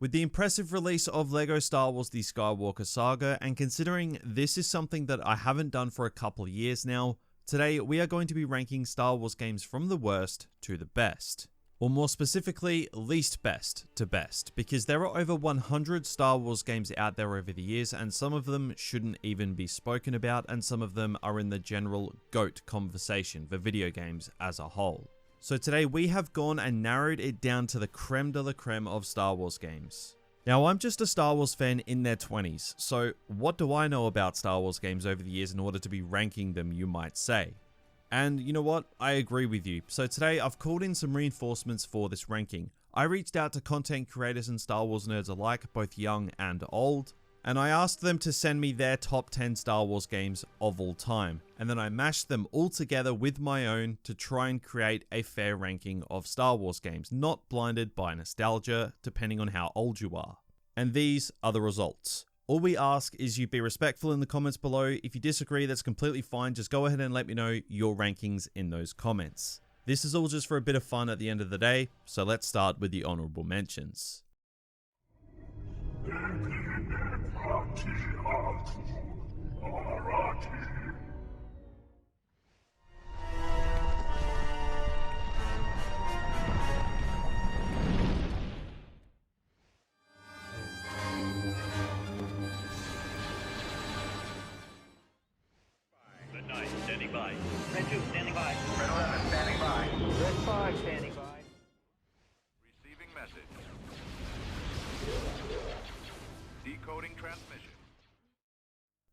With the impressive release of LEGO Star Wars The Skywalker Saga, and considering this is something that I haven't done for a couple of years now, today we are going to be ranking Star Wars games from the worst to the best. Or more specifically, least best to best, because there are over 100 Star Wars games out there over the years, and some of them shouldn't even be spoken about, and some of them are in the general GOAT conversation for video games as a whole. So today we have gone and narrowed it down to the creme de la creme of Star Wars games. Now, I'm just a Star Wars fan in their 20s, so what do I know about Star Wars games over the years in order to be ranking them, you might say? And you know what? I agree with you. So today I've called in some reinforcements for this ranking. I reached out to content creators and Star Wars nerds alike, both young and old, and I asked them to send me their top 10 Star Wars games of all time. And then I mashed them all together with my own to try and create a fair ranking of Star Wars games, not blinded by nostalgia, depending on how old you are. And these are the results. All we ask is you be respectful in the comments below. If you disagree, that's completely fine. Just go ahead and let me know your rankings in those comments. This is all just for a bit of fun at the end of the day, so let's start with the honorable mentions. Red 9, standing by. Red 2, standing by. Red 11, standing by. Red 5, standing by. Receiving message. Decoding transmission.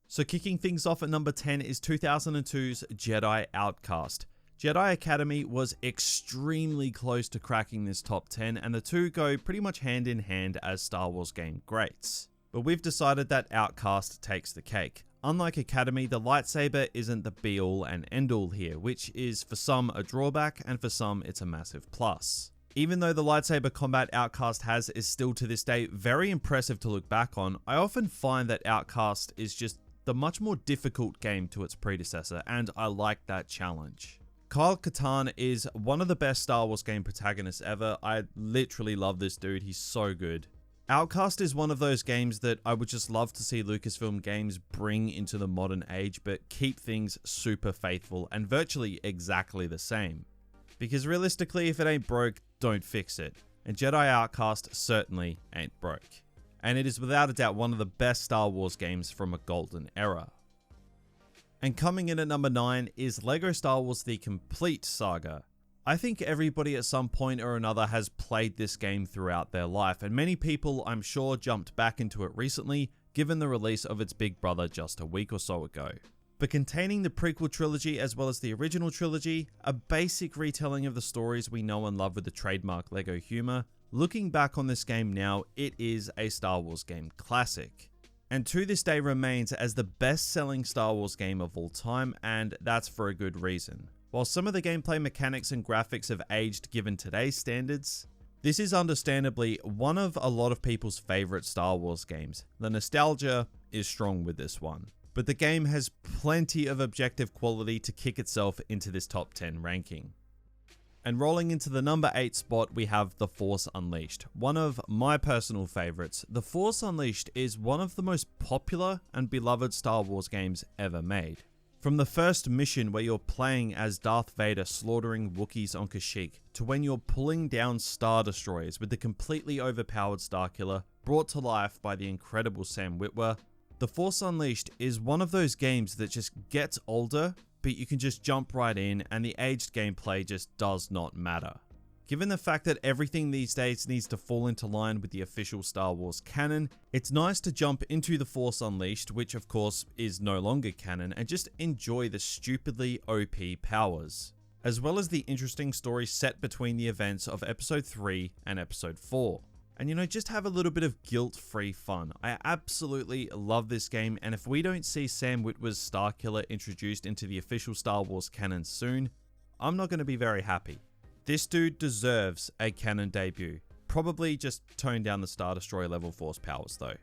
So kicking things off at number 10 is 2002's Jedi Outcast. Jedi Academy was extremely close to cracking this top 10, and the two go pretty much hand in hand as Star Wars game greats. But we've decided that Outcast takes the cake. Unlike Academy, the lightsaber isn't the be-all and end-all here, which is for some a drawback, and for some it's a massive plus. Even though the lightsaber combat Outcast has is still to this day very impressive to look back on, I often find that Outcast is just the much more difficult game to its predecessor, and I like that challenge. Kyle Katarn is one of the best Star Wars game protagonists ever. I literally love this dude, he's so good. Outcast is one of those games that I would just love to see Lucasfilm Games bring into the modern age, but keep things super faithful and virtually exactly the same. Because realistically, if it ain't broke, don't fix it. And Jedi Outcast certainly ain't broke. And it is without a doubt one of the best Star Wars games from a golden era. And coming in at number 9 is LEGO Star Wars The Complete Saga. I think everybody at some point or another has played this game throughout their life, and many people I'm sure jumped back into it recently, given the release of its big brother just a week or so ago. But containing the prequel trilogy as well as the original trilogy, a basic retelling of the stories we know and love with the trademark LEGO humor, looking back on this game now, it is a Star Wars game classic. And to this day remains as the best-selling Star Wars game of all time, and that's for a good reason. While some of the gameplay mechanics and graphics have aged given today's standards, this is understandably one of a lot of people's favorite Star Wars games. The nostalgia is strong with this one, but the game has plenty of objective quality to kick itself into this top 10 ranking. And rolling into the number 8 spot, we have The Force Unleashed, one of my personal favorites. The Force Unleashed is one of the most popular and beloved Star Wars games ever made. From the first mission where you're playing as Darth Vader slaughtering Wookiees on Kashyyyk, to when you're pulling down Star Destroyers with the completely overpowered Starkiller brought to life by the incredible Sam Witwer, The Force Unleashed is one of those games that just gets older, but you can just jump right in and the aged gameplay just does not matter. Given the fact that everything these days needs to fall into line with the official Star Wars canon, it's nice to jump into The Force Unleashed, which of course is no longer canon, and just enjoy the stupidly OP powers, as well as the interesting story set between the events of Episode 3 and Episode 4. And you know, just have a little bit of guilt-free fun. I absolutely love this game, and if we don't see Sam Witwer's Starkiller introduced into the official Star Wars canon soon, I'm not going to be very happy. This dude deserves a canon debut. Probably just tone down the Star Destroyer level force powers though.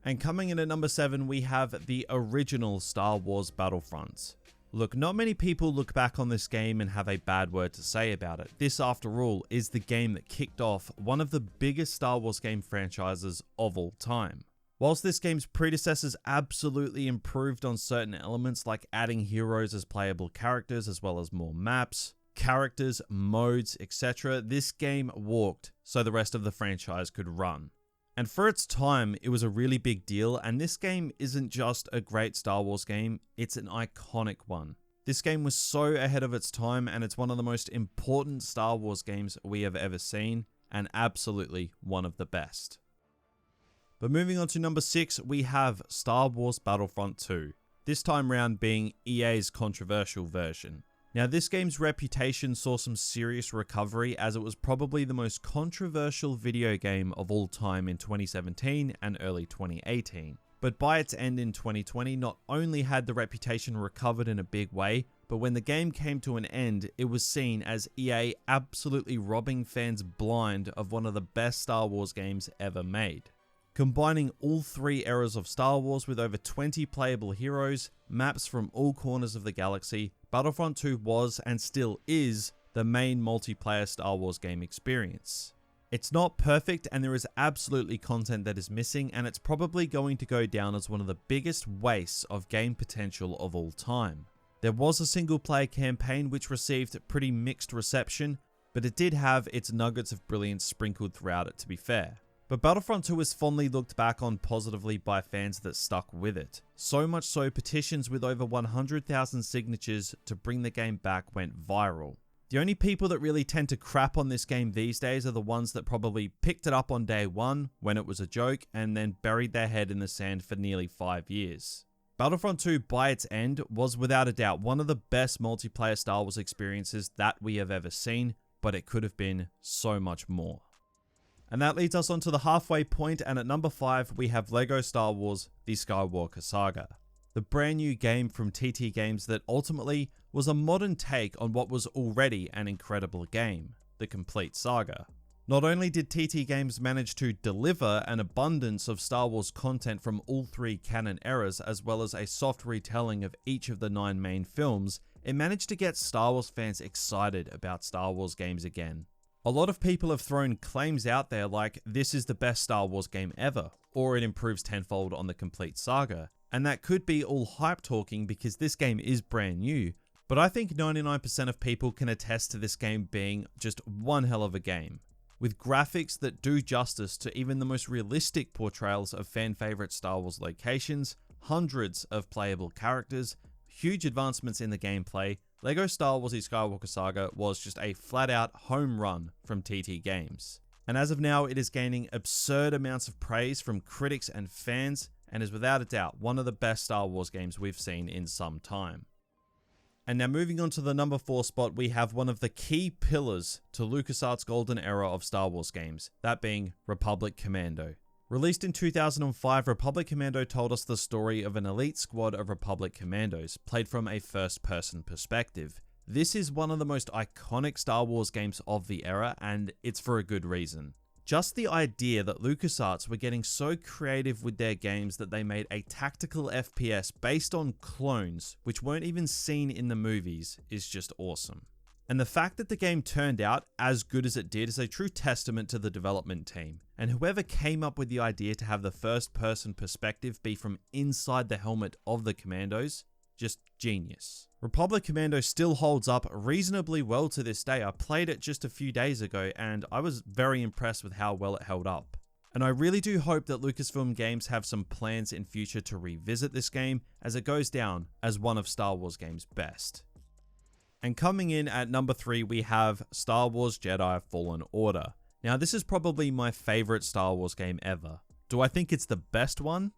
And coming in at number 7, we have the original Star Wars Battlefront. Look, not many people look back on this game and have a bad word to say about it. This, after all, is the game that kicked off one of the biggest Star Wars game franchises of all time. Whilst this game's predecessors absolutely improved on certain elements like adding heroes as playable characters as well as more maps, characters, modes, etc., this game walked so the rest of the franchise could run. And for its time, it was a really big deal, and this game isn't just a great Star Wars game, it's an iconic one. This game was so ahead of its time, and it's one of the most important Star Wars games we have ever seen, and absolutely one of the best. But moving on to number 6, we have Star Wars Battlefront 2, this time round being EA's controversial version. Now, this game's reputation saw some serious recovery as it was probably the most controversial video game of all time in 2017 and early 2018. But by its end in 2020, not only had the reputation recovered in a big way, but when the game came to an end, it was seen as EA absolutely robbing fans blind of one of the best Star Wars games ever made. Combining all three eras of Star Wars with over 20 playable heroes, maps from all corners of the galaxy, Battlefront 2 was and still is the main multiplayer Star Wars game experience. It's not perfect and there is absolutely content that is missing, and it's probably going to go down as one of the biggest wastes of game potential of all time. There was a single player campaign which received pretty mixed reception, but it did have its nuggets of brilliance sprinkled throughout it, to be fair. But Battlefront 2 is fondly looked back on positively by fans that stuck with it. So much so, petitions with over 100,000 signatures to bring the game back went viral. The only people that really tend to crap on this game these days are the ones that probably picked it up on day one when it was a joke and then buried their head in the sand for nearly 5 years. Battlefront 2 by its end was without a doubt one of the best multiplayer Star Wars experiences that we have ever seen, but it could have been so much more. And that leads us on to the halfway point, and at number 5 we have LEGO Star Wars The Skywalker Saga. The brand new game from TT Games that ultimately was a modern take on what was already an incredible game, the complete saga. Not only did TT Games manage to deliver an abundance of Star Wars content from all three canon eras, as well as a soft retelling of each of the 9 main films, it managed to get Star Wars fans excited about Star Wars games again. A lot of people have thrown claims out there like this is the best Star Wars game ever, or it improves tenfold on the complete saga, and that could be all hype talking because this game is brand new, but I think 99% of people can attest to this game being just one hell of a game. With graphics that do justice to even the most realistic portrayals of fan favorite Star Wars locations, hundreds of playable characters, huge advancements in the gameplay, LEGO Star Wars The Skywalker Saga was just a flat out home run from TT Games. And as of now, it is gaining absurd amounts of praise from critics and fans, and is without a doubt one of the best Star Wars games we've seen in some time. And now moving on to the number 4 spot, we have one of the key pillars to LucasArts' golden era of Star Wars games, that being Republic Commando. Released in 2005, Republic Commando told us the story of an elite squad of Republic Commandos, played from a first-person perspective. This is one of the most iconic Star Wars games of the era, and it's for a good reason. Just the idea that LucasArts were getting so creative with their games that they made a tactical FPS based on clones, which weren't even seen in the movies, is just awesome. And the fact that the game turned out as good as it did is a true testament to the development team, and whoever came up with the idea to have the first-person perspective be from inside the helmet of the Commandos, just genius. Republic Commando still holds up reasonably well to this day. I played it just a few days ago and I was very impressed with how well it held up. And I really do hope that Lucasfilm Games have some plans in future to revisit this game, as it goes down as one of Star Wars games' best. And coming in at number 3, we have Star Wars Jedi Fallen Order. Now, this is probably my favorite Star Wars game ever. Do I think it's the best one?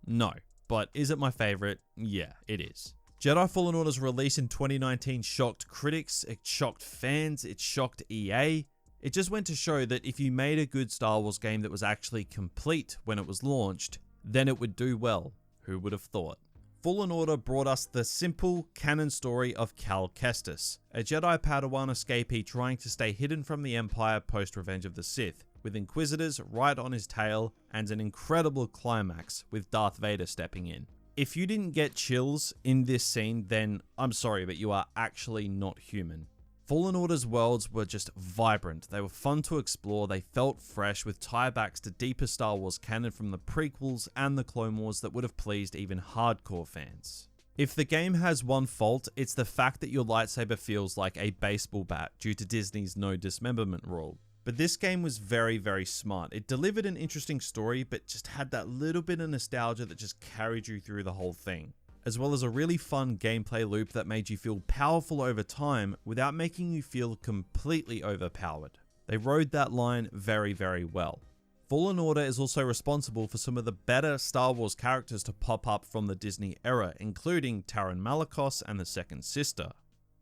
No. But is it my favorite? Yeah, it is. Jedi Fallen Order's release in 2019 shocked critics, it shocked fans, it shocked EA. It just went to show that if you made a good Star Wars game that was actually complete when it was launched, then it would do well. Who would have thought? Fallen Order brought us the simple canon story of Cal Kestis, a Jedi Padawan escapee trying to stay hidden from the Empire post Revenge of the Sith, with Inquisitors right on his tail and an incredible climax with Darth Vader stepping in. If you didn't get chills in this scene, then I'm sorry, but you are actually not human. Fallen Order's worlds were just vibrant, they were fun to explore, they felt fresh with tiebacks to deeper Star Wars canon from the prequels and the Clone Wars that would have pleased even hardcore fans. If the game has one fault, it's the fact that your lightsaber feels like a baseball bat due to Disney's no dismemberment rule. But this game was very, very smart. It delivered an interesting story, but just had that little bit of nostalgia that just carried you through the whole thing, as well as a really fun gameplay loop that made you feel powerful over time without making you feel completely overpowered. They rode that line very, very well. Fallen Order is also responsible for some of the better Star Wars characters to pop up from the Disney era, including Taron Malicos and the Second Sister.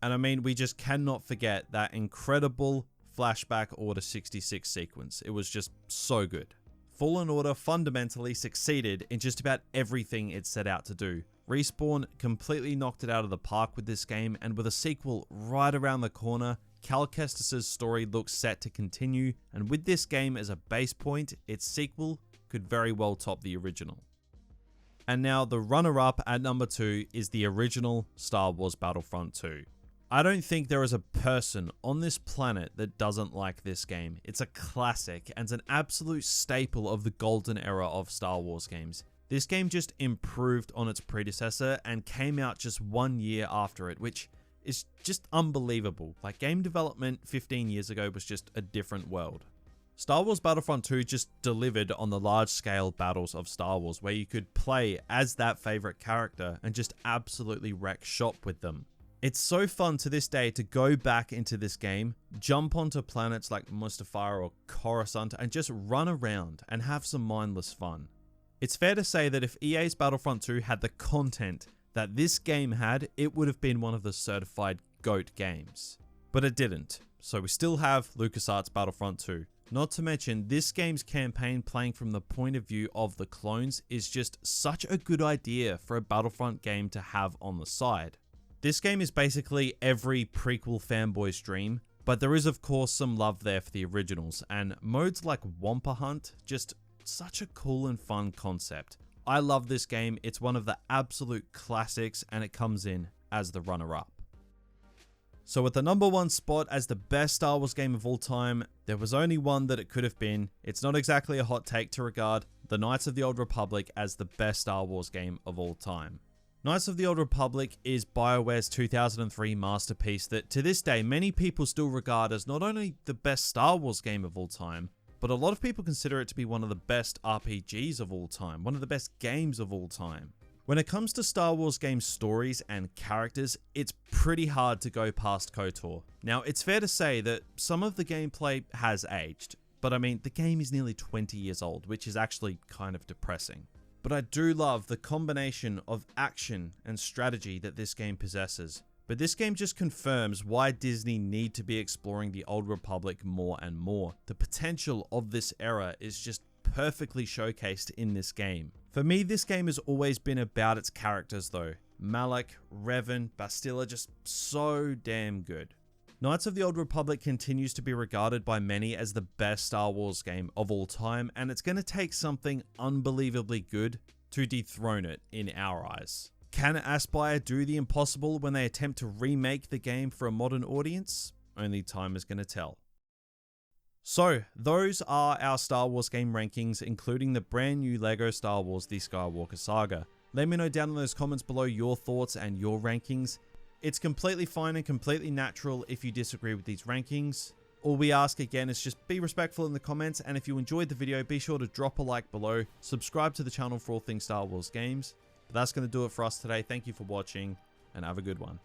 And I mean, we just cannot forget that incredible flashback Order 66 sequence. It was just so good. Fallen Order fundamentally succeeded in just about everything it set out to do. Respawn completely knocked it out of the park with this game, and with a sequel right around the corner, Cal Kestis' story looks set to continue, and with this game as a base point, its sequel could very well top the original. And now the runner-up at number 2 is the original Star Wars Battlefront 2. I don't think there is a person on this planet that doesn't like this game. It's a classic and an absolute staple of the golden era of Star Wars games. This game just improved on its predecessor and came out just 1 year after it, which is just unbelievable. Like, game development 15 years ago was just a different world. Star Wars Battlefront 2 just delivered on the large-scale battles of Star Wars, where you could play as that favorite character and just absolutely wreck shop with them. It's so fun to this day to go back into this game, jump onto planets like Mustafar or Coruscant, and just run around and have some mindless fun. It's fair to say that if EA's Battlefront 2 had the content that this game had, it would have been one of the certified GOAT games. But it didn't, so we still have LucasArts Battlefront 2. Not to mention, this game's campaign playing from the point of view of the clones is just such a good idea for a Battlefront game to have on the side. This game is basically every prequel fanboy's dream, but there is of course some love there for the originals, and modes like Wampa Hunt, just such a cool and fun concept. I love this game, it's one of the absolute classics, and it comes in as the runner-up. So at the number 1 spot as the best Star Wars game of all time, there was only one that it could have been. It's not exactly a hot take to regard the Knights of the Old Republic as the best Star Wars game of all time. Knights of the Old Republic is BioWare's 2003 masterpiece that to this day many people still regard as not only the best Star Wars game of all time, but a lot of people consider it to be one of the best RPGs of all time, one of the best games of all time. When it comes to Star Wars game stories and characters, it's pretty hard to go past KOTOR. Now, it's fair to say that some of the gameplay has aged, but I mean, the game is nearly 20 years old, which is actually kind of depressing. But I do love the combination of action and strategy that this game possesses. But this game just confirms why Disney need to be exploring the Old Republic more and more. The potential of this era is just perfectly showcased in this game. For me, this game has always been about its characters though. Malak, Revan, Bastila, just so damn good. Knights of the Old Republic continues to be regarded by many as the best Star Wars game of all time, and it's going to take something unbelievably good to dethrone it in our eyes. Can Aspyr do the impossible when they attempt to remake the game for a modern audience? Only time is going to tell. So, those are our Star Wars game rankings, including the brand new LEGO Star Wars The Skywalker Saga. Let me know down in those comments below your thoughts and your rankings. It's completely fine and completely natural if you disagree with these rankings. All we ask again is just be respectful in the comments, and if you enjoyed the video, be sure to drop a like below, subscribe to the channel for all things Star Wars games. But that's going to do it for us today. Thank you for watching, and have a good one.